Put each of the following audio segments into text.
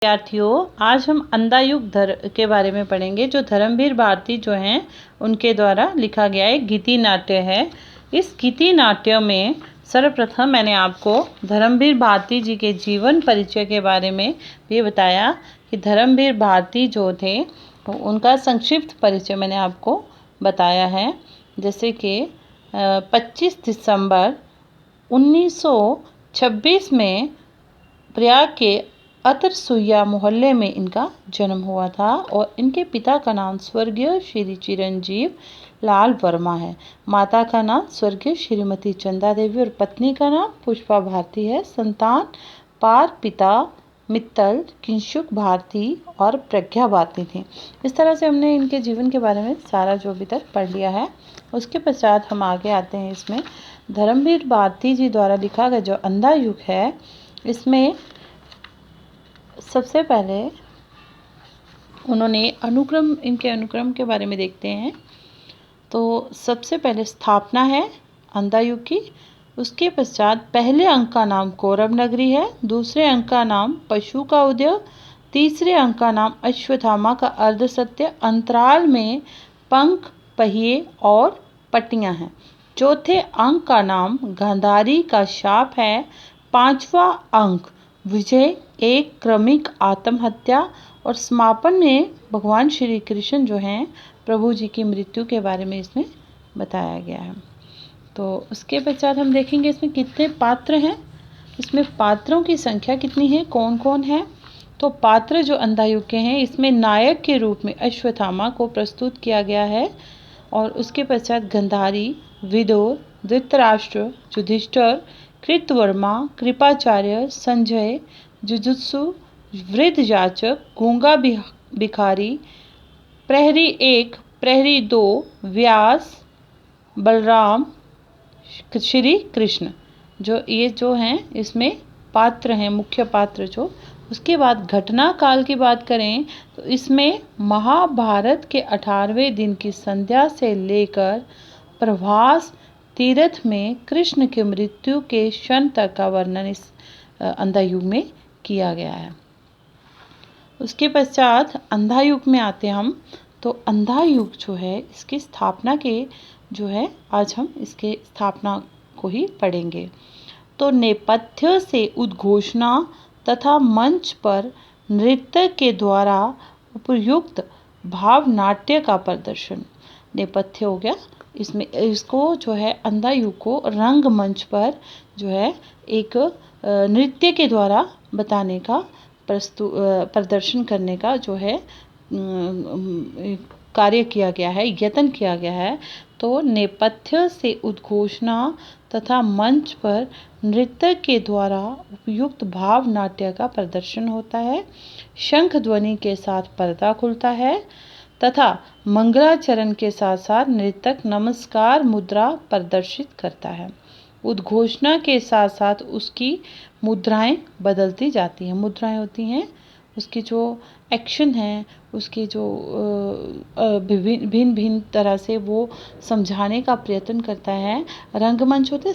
विद्यार्थियों, आज हम अंधायुग के बारे में पढ़ेंगे, जो धर्मवीर भारती जो हैं उनके द्वारा लिखा गया एक गीति नाट्य है। इस गीति नाट्य में सर्वप्रथम मैंने आपको धर्मवीर भारती जी के जीवन परिचय के बारे में भी बताया कि धर्मवीर भारती जो थे उनका संक्षिप्त परिचय मैंने आपको बताया है। जैसे कि 25 दिसंबर 1926 में प्रयाग के अतरसुइया मोहल्ले में इनका जन्म हुआ था और इनके पिता का नाम स्वर्गीय श्री चिरंजीव लाल वर्मा है। माता का नाम स्वर्गीय श्रीमती चंदा देवी और पत्नी का नाम पुष्पा भारती है। संतान पार पिता मित्तल किंशुक भारती और प्रज्ञा भारती थी। इस तरह से हमने इनके जीवन के बारे में सारा जो अभी तक पढ़ लिया है। उसके पश्चात हम आगे आते हैं। इसमें धर्मवीर भारती जी द्वारा लिखा गया जो अंधायुग है, इसमें सबसे पहले उन्होंने इनके अनुक्रम के बारे में देखते हैं। तो सबसे पहले स्थापना है अंधायुग की। उसके पश्चात पहले अंक का नाम कौरव नगरी है, दूसरे अंक का नाम पशु का उदय, तीसरे अंक का नाम अश्वत्थामा का अर्धसत्य, अंतराल में पंख पहिए और पट्टियां हैं। चौथे अंक का नाम गांधारी का शाप है। पांचवा अंक विजय एक क्रमिक आत्महत्या और समापन में भगवान श्री कृष्ण जो हैं प्रभु जी की मृत्यु के बारे में इसमें बताया गया है। तो उसके पश्चात हम देखेंगे इसमें कितने पात्र हैं, इसमें पात्रों की संख्या कितनी है, कौन कौन है। तो पात्र जो अंधायुग के हैं, इसमें नायक के रूप में अश्वत्थामा को प्रस्तुत किया गया है और उसके पश्चात गांधारी, विदुर, धृतराष्ट्र, युधिष्ठिर, कृतवर्मा, कृपाचार्य, संजय, जुजुत्सु, वृद्ध याचक, गूंगा भिखारी, प्रहरी 1, प्रहरी 2, व्यास, बलराम, श्री कृष्ण, ये जो हैं इसमें पात्र हैं, मुख्य पात्र जो। उसके बाद घटना काल की बात करें तो इसमें महाभारत के 18वें दिन की संध्या से लेकर प्रभास तीर्थ में कृष्ण की मृत्यु के क्षण तक का वर्णन इस अंधायुग में किया गया है। उसके पश्चात अंधायुग में आते हम। तो अंधायुग जो है इसकी स्थापना के जो है आज हम इसके स्थापना को ही पढ़ेंगे। तो नेपथ्य से उद्घोषणा तथा मंच पर नृत्य के द्वारा उपयुक्त भाव नाट्य का प्रदर्शन। नेपथ्य हो गया, इसमें इसको जो है अंधायुग को रंगमंच पर जो है एक नृत्य के द्वारा बताने का प्रदर्शन करने का जो है कार्य किया गया है, यत्न किया गया है। तो नेपथ्य से उद्घोषणा तथा मंच पर नृत्य के द्वारा उपयुक्त भाव नाट्य का प्रदर्शन होता है। शंख ध्वनि के साथ पर्दा खुलता है तथा मंगलाचरण के साथ साथ नृतक नमस्कार मुद्रा प्रदर्शित करता है। उद्घोषणा के साथ साथ उसकी मुद्राएं बदलती जाती हैं। मुद्राएं होती हैं उसकी जो एक्शन है, उसके जो भिन्न भिन्न तरह से वो समझाने का प्रयत्न करता है। रंगमंच होता है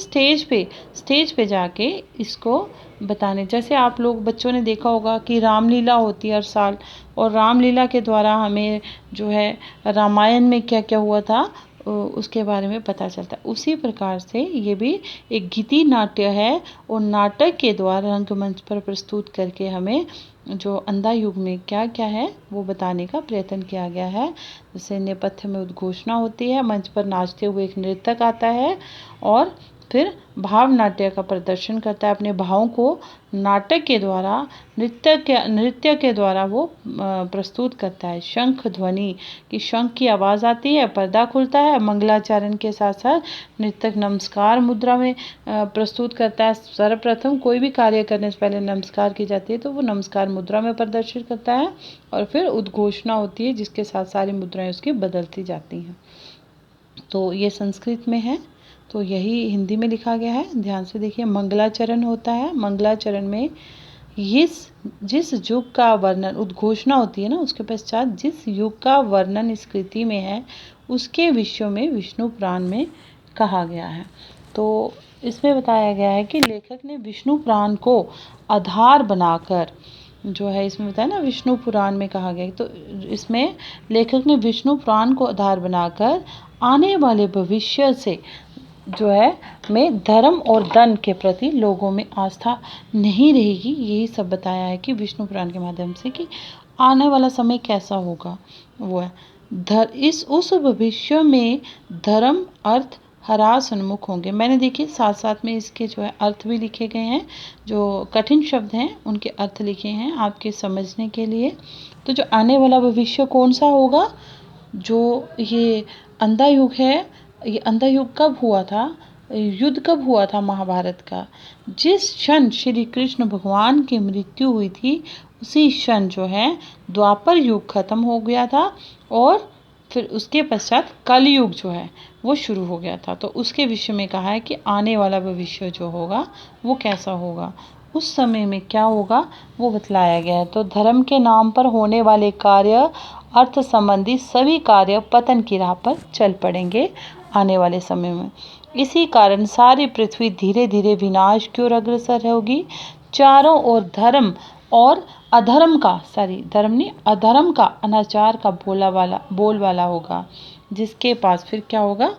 स्टेज पे जाके इसको बताने। जैसे आप लोग बच्चों ने देखा होगा कि रामलीला होती है हर साल, और रामलीला के द्वारा हमें जो है रामायण में क्या क्या हुआ था उसके बारे में पता चलता है। उसी प्रकार से ये भी एक गीति नाट्य है और नाटक के द्वारा रंगमंच पर प्रस्तुत करके हमें जो अंधायुग में क्या क्या है वो बताने का प्रयत्न किया गया है। जैसे नेपथ्य में उद्घोषणा होती है, मंच पर नाचते हुए एक नृतक आता है और फिर भाव नाट्य का प्रदर्शन करता है। अपने भावों को नाटक के द्वारा नृत्य के द्वारा वो प्रस्तुत करता है। शंख ध्वनि की शंख की आवाज़ आती है, पर्दा खुलता है। मंगलाचरण के साथ साथ नृतक नमस्कार मुद्रा में प्रस्तुत करता है। सर्वप्रथम कोई भी कार्य करने से पहले नमस्कार की जाती है, तो वो नमस्कार मुद्रा में प्रदर्शित करता है और फिर उद्घोषणा होती है जिसके साथ सारी मुद्राएं उसकी बदलती जाती हैं। तो ये संस्कृत में है, तो यही हिंदी में लिखा गया है। ध्यान से देखिए, मंगलाचरण होता है। मंगलाचरण में जिस युग का वर्णन, उद्घोषणा होती है ना, उसके पश्चात जिस युग का वर्णन इस कृति में है उसके विषयों में विष्णु पुराण में कहा गया है। तो इसमें बताया गया है कि लेखक ने विष्णु पुराण को आधार बनाकर जो है इसमें बताया ना विष्णु पुराण में कहा गया है। तो इसमें लेखक ने विष्णु पुराण को आधार बनाकर आने वाले भविष्य से जो है में धर्म और धन के प्रति लोगों में आस्था नहीं रहेगी, यही सब बताया है कि विष्णु पुराण के माध्यम से कि आने वाला समय कैसा होगा। वो है उस भविष्य में धर्म अर्थ ह्रास उन्मुख होंगे। मैंने देखिए साथ साथ में इसके जो है अर्थ भी लिखे गए हैं, जो कठिन शब्द हैं उनके अर्थ लिखे हैं आपके समझने के लिए। तो जो आने वाला भविष्य कौन सा होगा, जो ये अंधा युग है, ये अंधा युग कब हुआ था, युद्ध कब हुआ था महाभारत का, जिस क्षण श्री कृष्ण भगवान की मृत्यु हुई थी उसी क्षण जो है द्वापर युग खत्म हो गया था और फिर उसके पश्चात कलयुग जो है वो शुरू हो गया था। तो उसके विषय में कहा है कि आने वाला भविष्य जो होगा वो कैसा होगा, उस समय में क्या होगा वो बतलाया गया है। तो धर्म के नाम पर होने वाले कार्य, अर्थ संबंधी सभी कार्य पतन की राह पर चल पड़ेंगे आने वाले समय में। इसी कारण सारी पृथ्वी धीरे धीरे विनाश की ओर अग्रसर होगी। चारों ओर धर्म और अधर्म का, धर्म नहीं अधर्म का, अनाचार का बोलबाला होगा। जिसके पास फिर क्या होगा,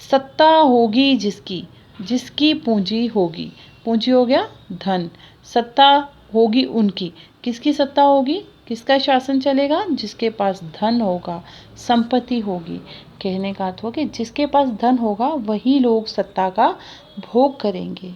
सत्ता होगी जिसकी पूंजी होगी, पूंजी हो गया धन, सत्ता होगी उनकी, किसकी सत्ता होगी, किसका शासन चलेगा, जिसके पास धन होगा, संपत्ति होगी। कहने का अर्थ हो कि जिसके पास धन होगा वही लोग सत्ता का भोग करेंगे।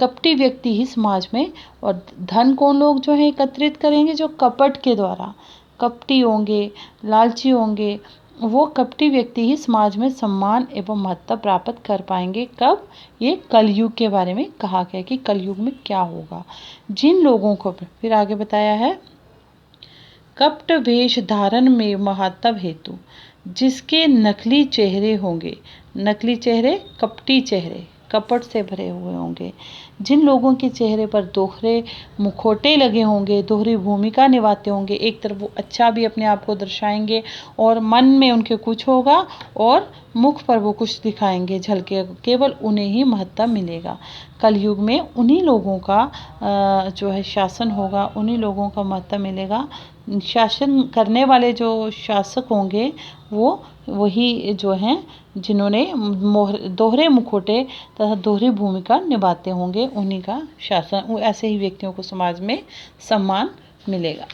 कपटी व्यक्ति ही समाज में, और धन कौन लोग जो है एकत्रित करेंगे, जो कपट के द्वारा कपटी होंगे, लालची होंगे, वो कपटी व्यक्ति ही समाज में सम्मान एवं महत्व प्राप्त कर पाएंगे। कब, ये कलयुग के बारे में कहा गया कि कलयुग में क्या होगा। जिन लोगों को फिर आगे बताया है, कपट वेश धारण में महत्व हेतु जिसके नकली चेहरे होंगे, नकली चेहरे कपटी चेहरे, कपट से भरे हुए होंगे। जिन लोगों के चेहरे पर दोहरे मुखौटे लगे होंगे, दोहरी भूमिका निभाते होंगे, एक तरफ वो अच्छा भी अपने आप को दर्शाएंगे और मन में उनके कुछ होगा और मुख पर वो कुछ दिखाएंगे, झलके, केवल उन्हें ही महत्व मिलेगा। कलयुग में उन्हीं लोगों का जो है शासन होगा, उन्हीं लोगों का महत्व मिलेगा। शासन करने वाले जो शासक होंगे वो वही जो हैं जिन्होंने दोहरे मुखौटे तथा दोहरी भूमिका निभाते होंगे, उन्हीं का शासन, ऐसे ही व्यक्तियों को समाज में सम्मान मिलेगा।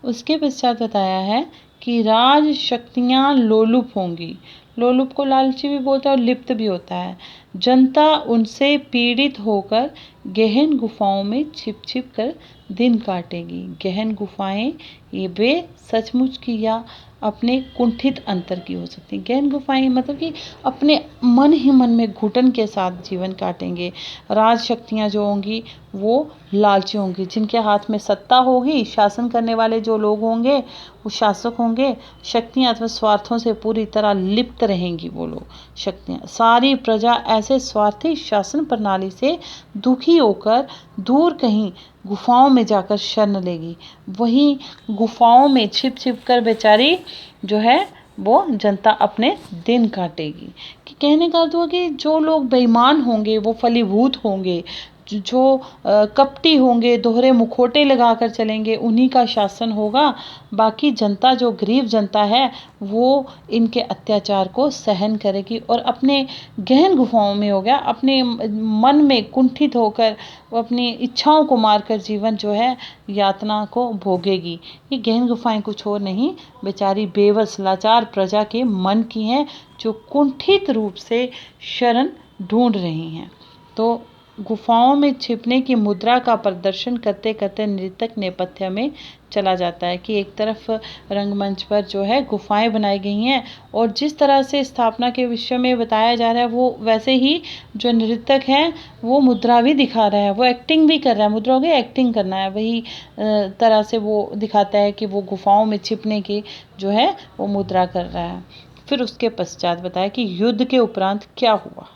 उसके पश्चात बताया है कि राज शक्तियाँ लोलुप होंगी। लोलुप को लालची भी बोलता है और लिप्त भी होता है। जनता उनसे पीड़ित होकर गहन गुफाओं में छिप छिप कर दिन काटेगी। गहन गुफाएं ये वे सचमुच की या अपने कुंठित अंतर की हो सकती हैं। गहन गुफाएं मतलब कि अपने मन ही मन में घुटन के साथ जीवन काटेंगे। राज शक्तियाँ जो होंगी वो लालची होंगी, जिनके हाथ में सत्ता होगी, शासन करने वाले जो लोग होंगे वो शासक होंगे, शक्तियाँ अथवा स्वार्थों से पूरी तरह लिप्त रहेंगी वो लोग शक्तियाँ। सारी प्रजा ऐसे स्वार्थी शासन प्रणाली से दुखी होकर दूर कहीं गुफाओं में जाकर शरण लेगी। वहीं गुफाओं में छिप छिप कर बेचारी जो है वो जनता अपने दिन काटेगी। कि कहने का अर्थ हुआ कि जो लोग बेईमान होंगे वो फलीभूत होंगे, जो कपटी होंगे, दोहरे मुखौटे लगाकर चलेंगे, उन्हीं का शासन होगा। बाकी जनता जो गरीब जनता है वो इनके अत्याचार को सहन करेगी और अपने गहन गुफाओं में हो गया, अपने मन में कुंठित होकर वो अपनी इच्छाओं को मारकर जीवन जो है यातना को भोगेगी। ये गहन गुफाएं कुछ और नहीं, बेचारी बेबस लाचार प्रजा के मन की हैं जो कुंठित रूप से शरण ढूंढ रही हैं। तो गुफाओं में छिपने की मुद्रा का प्रदर्शन करते करते नृतक नेपथ्य में चला जाता है। कि एक तरफ रंगमंच पर जो है गुफाएं बनाई गई हैं और जिस तरह से स्थापना के विषय में बताया जा रहा है वो वैसे ही जो नृतक है वो मुद्रा भी दिखा रहा है, वो एक्टिंग भी कर रहा है। मुद्रा हो गई एक्टिंग करना है, वही तरह से वो दिखाता है कि वो गुफाओं में छिपने की जो है वो मुद्रा कर रहा है। फिर उसके पश्चात बताया कि युद्ध के उपरांत क्या हुआ।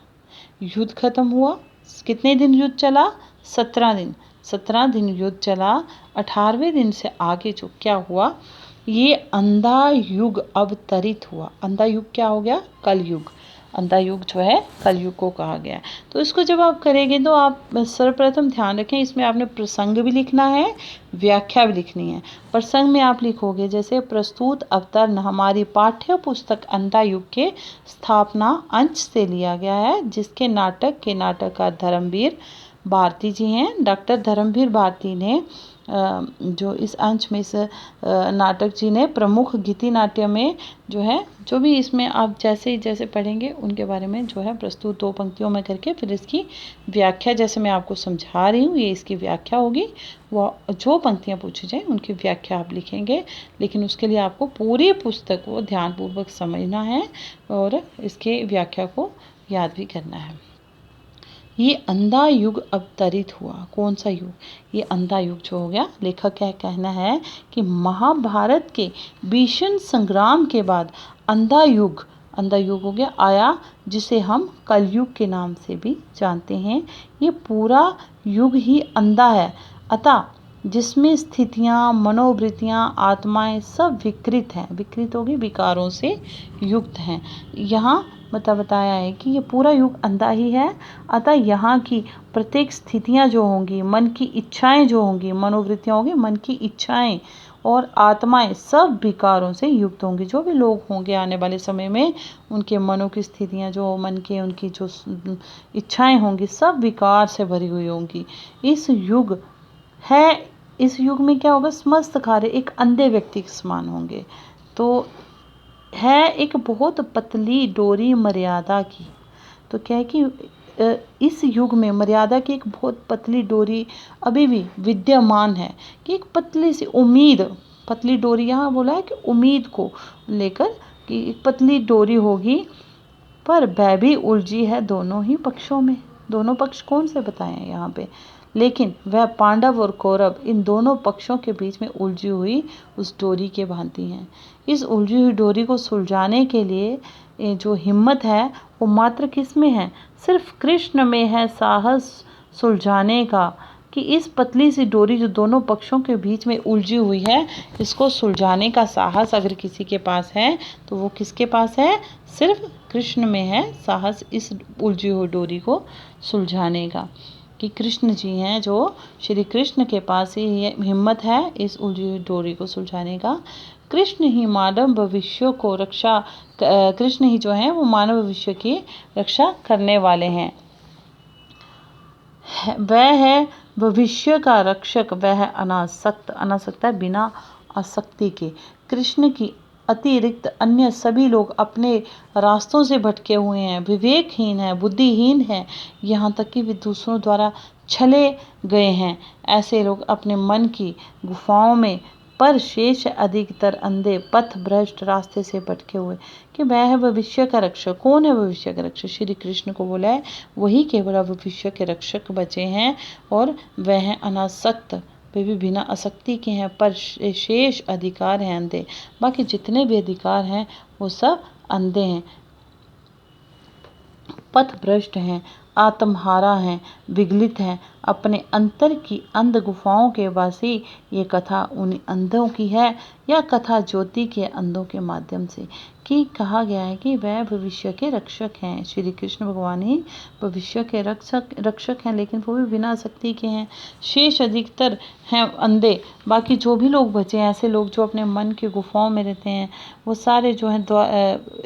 युद्ध खत्म हुआ, कितने दिन युद्ध चला, 17 दिन। 17 दिन युद्ध चला, 18वें दिन से आगे जो क्या हुआ, ये अंधा युग अवतरित हुआ। अंधा युग क्या हो गया, कलयुग। अंधा युग जो है कलयुग को कहा गया है। तो इसको जब आप करेंगे तो आप सर्वप्रथम ध्यान रखें, इसमें आपने प्रसंग भी लिखना है, व्याख्या भी लिखनी है। प्रसंग में आप लिखोगे जैसे प्रस्तुत अवतरण हमारी पाठ्य पुस्तक अंधा युग के स्थापना अंश से लिया गया है, जिसके नाटक के नाटककार धर्मवीर भारती जी हैं। डॉक्टर धर्मवीर भारती ने जो इस अंश में इस नाटक जी ने प्रमुख गीति नाट्य में जो है, जो भी इसमें आप जैसे जैसे पढ़ेंगे उनके बारे में जो है प्रस्तुत 2 पंक्तियों में करके फिर इसकी व्याख्या, जैसे मैं आपको समझा रही हूँ ये इसकी व्याख्या होगी। वो जो पंक्तियाँ पूछी जाए उनकी व्याख्या आप लिखेंगे, लेकिन उसके लिए आपको पूरी पुस्तक को ध्यानपूर्वक समझना है और इसके व्याख्या को याद भी करना है। ये अंधा युग अवतरित हुआ। कौन सा युग? ये अंधा युग जो हो गया, लेखक क्या कहना है कि महाभारत के भीषण संग्राम के बाद अंधा युग हो गया आया, जिसे हम कलयुग के नाम से भी जानते हैं। ये पूरा युग ही अंधा है, अतः जिसमें स्थितियाँ, मनोवृत्तियाँ, आत्माएं सब विकृत हैं, विकृत होगी विकारों से युक्त हैं। यहाँ बताया है कि ये पूरा युग अंधा ही है, अतः यहाँ की प्रत्येक स्थितियाँ जो होंगी, मन की इच्छाएं जो होंगी, मनोवृत्तियाँ होंगी, मन की इच्छाएं और आत्माएं सब विकारों से युक्त होंगी। जो भी लोग होंगे आने वाले समय में, उनके मनों की स्थितियाँ, जो मन के उनकी जो इच्छाएं होंगी, सब विकार से भरी हुई होंगी। इस युग में क्या होगा? समस्त कार्य एक अंधे व्यक्ति के समान होंगे। तो है एक बहुत पतली डोरी मर्यादा की। तो क्या है कि इस युग में मर्यादा की एक बहुत पतली डोरी अभी भी विद्यमान है, कि एक पतली सी उम्मीद, पतली डोरी यहाँ बोला है कि उम्मीद को लेकर कि एक पतली डोरी होगी, पर वह भी उलझी है दोनों ही पक्षों में। दोनों पक्ष कौन से बताए हैं यहाँ पे? लेकिन वह पांडव और कौरव इन दोनों पक्षों के बीच में उलझी हुई उस डोरी के भांति हैं। इस उलझी हुई डोरी को सुलझाने के लिए जो हिम्मत है वो मात्र किस में है? सिर्फ कृष्ण में है साहस सुलझाने का, कि इस पतली सी डोरी जो दोनों पक्षों के बीच में उलझी हुई है, इसको सुलझाने का साहस अगर किसी के पास है तो वो किसके पास है? सिर्फ कृष्ण में है साहस इस उलझी हुई डोरी को सुलझाने का, कि कृष्ण जी हैं, जो श्री कृष्ण के पास ही हिम्मत है इस उलझी हुई डोरी को सुलझाने का। कृष्ण ही मानव भविष्य को रक्षा, कृष्ण ही जो है वो मानव भविष्य की रक्षा करने वाले हैं। वह है भविष्य का रक्षक, वह है अनासक्त। अनासक्त है बिना आसक्ति के। कृष्ण की अतिरिक्त अन्य सभी लोग अपने रास्तों से भटके हुए हैं, विवेकहीन हैं, बुद्धिहीन हैं, यहाँ तक कि वे दूसरों द्वारा छले गए हैं। ऐसे लोग अपने मन की गुफाओं में, पर शेष अधिकतर अंधे, पथ भ्रष्ट, रास्ते से भटके हुए, कि वह है भविष्य का रक्षक। कौन है भविष्य का रक्षक? श्री कृष्ण को बोला है, वही केवल भविष्य के रक्षक बचे हैं, और वह है अनासक्त, वे भी बिना आसक्ति के हैं, पर शेष अधिकार हैं अंधे। बाकी जितने भी अधिकार हैं वो सब अंधे हैं, पथ भ्रष्ट हैं, आत्महारा हैं, विगलित हैं, अपने अंतर की अंध गुफाओं के वासी। ये कथा उन अंधों की है, या कथा ज्योति के अंधों के माध्यम से, कि कहा गया है कि वह भविष्य के रक्षक हैं। श्री कृष्ण भगवान ही भविष्य के रक्षक हैं, लेकिन वो भी बिना आसक्ति के हैं। शेष अधिकतर हैं अंधे, बाकी जो भी लोग बचे हैं, ऐसे लोग जो अपने मन की गुफाओं में रहते हैं, वो सारे जो हैं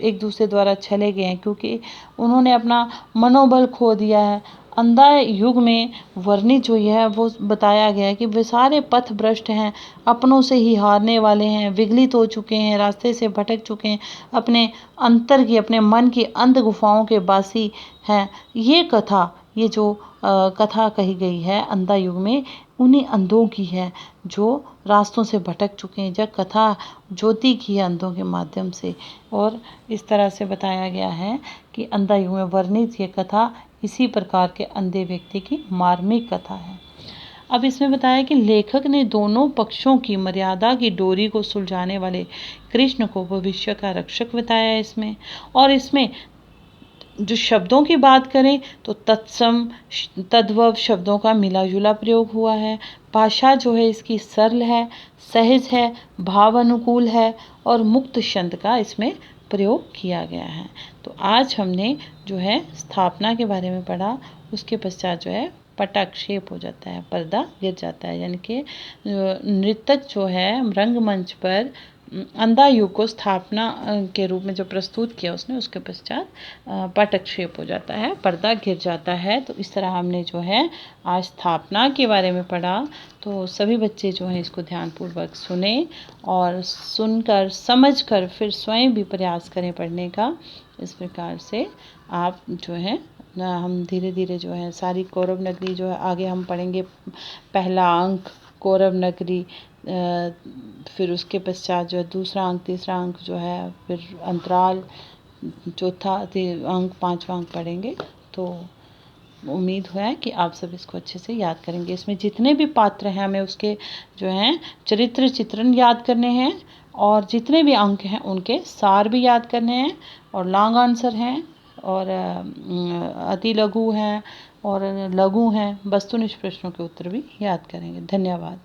एक दूसरे द्वारा छले गए हैं, क्योंकि उन्होंने अपना मनोबल खो दिया है। अंधा युग में वर्णित जो है वो बताया गया है कि वे सारे पथ भ्रष्ट हैं, अपनों से ही हारने वाले हैं, विगलित हो चुके हैं, रास्ते से भटक चुके हैं, अपने अंतर की, अपने मन की अंध गुफाओं के वासी हैं। ये कथा, ये जो कथा कही गई है अंधा युग में, उन्हीं अंधों की है जो रास्तों से भटक चुके हैं। जब कथा ज्योति की है अंधों के माध्यम से, और इस तरह से बताया गया है कि अंधा युग में वर्णित ये कथा इसी प्रकार के अंधे व्यक्ति की मार्मिक कथा है। अब इसमें बताया कि लेखक ने दोनों पक्षों की मर्यादा की डोरी को सुलझाने वाले कृष्ण को भविष्य का रक्षक बताया है इसमें। और इसमें जो शब्दों की बात करें तो तत्सम, तद्भव शब्दों का मिला जुला प्रयोग हुआ है। भाषा जो है इसकी सरल है, सहज है, भाव अनुकूल है, और मुक्त छंद का इसमें प्रयोग किया गया है। तो आज हमने जो है स्थापना के बारे में पढ़ा, उसके पश्चात जो है पटाक्षेप हो जाता है, पर्दा गिर जाता है, यानी कि नृतक जो है रंगमंच पर अंधायुग को स्थापना के रूप में जो प्रस्तुत किया उसने, उसके पश्चात पटाक्षेप हो जाता है, पर्दा गिर जाता है। तो इस तरह हमने जो है आज स्थापना के बारे में पढ़ा। तो सभी बच्चे जो हैं इसको ध्यानपूर्वक सुने और सुनकर समझकर फिर स्वयं भी प्रयास करें पढ़ने का। इस प्रकार से आप जो है हम धीरे धीरे जो है सारी कौरव नगरी जो है आगे हम पढ़ेंगे। पहला अंक कौरव नगरी, फिर उसके पश्चात जो है दूसरा अंक, तीसरा अंक जो है, फिर अंतराल, चौथा अंक, पांचवा अंक पढ़ेंगे। तो उम्मीद है कि आप सब इसको अच्छे से याद करेंगे। इसमें जितने भी पात्र हैं हमें उसके जो हैं चरित्र चित्रण याद करने हैं और जितने भी अंक हैं उनके सार भी याद करने हैं और लॉन्ग आंसर हैं और अति लघु हैं और लघु हैं, वस्तुनिष्ठ प्रश्नों के उत्तर भी याद करेंगे। धन्यवाद।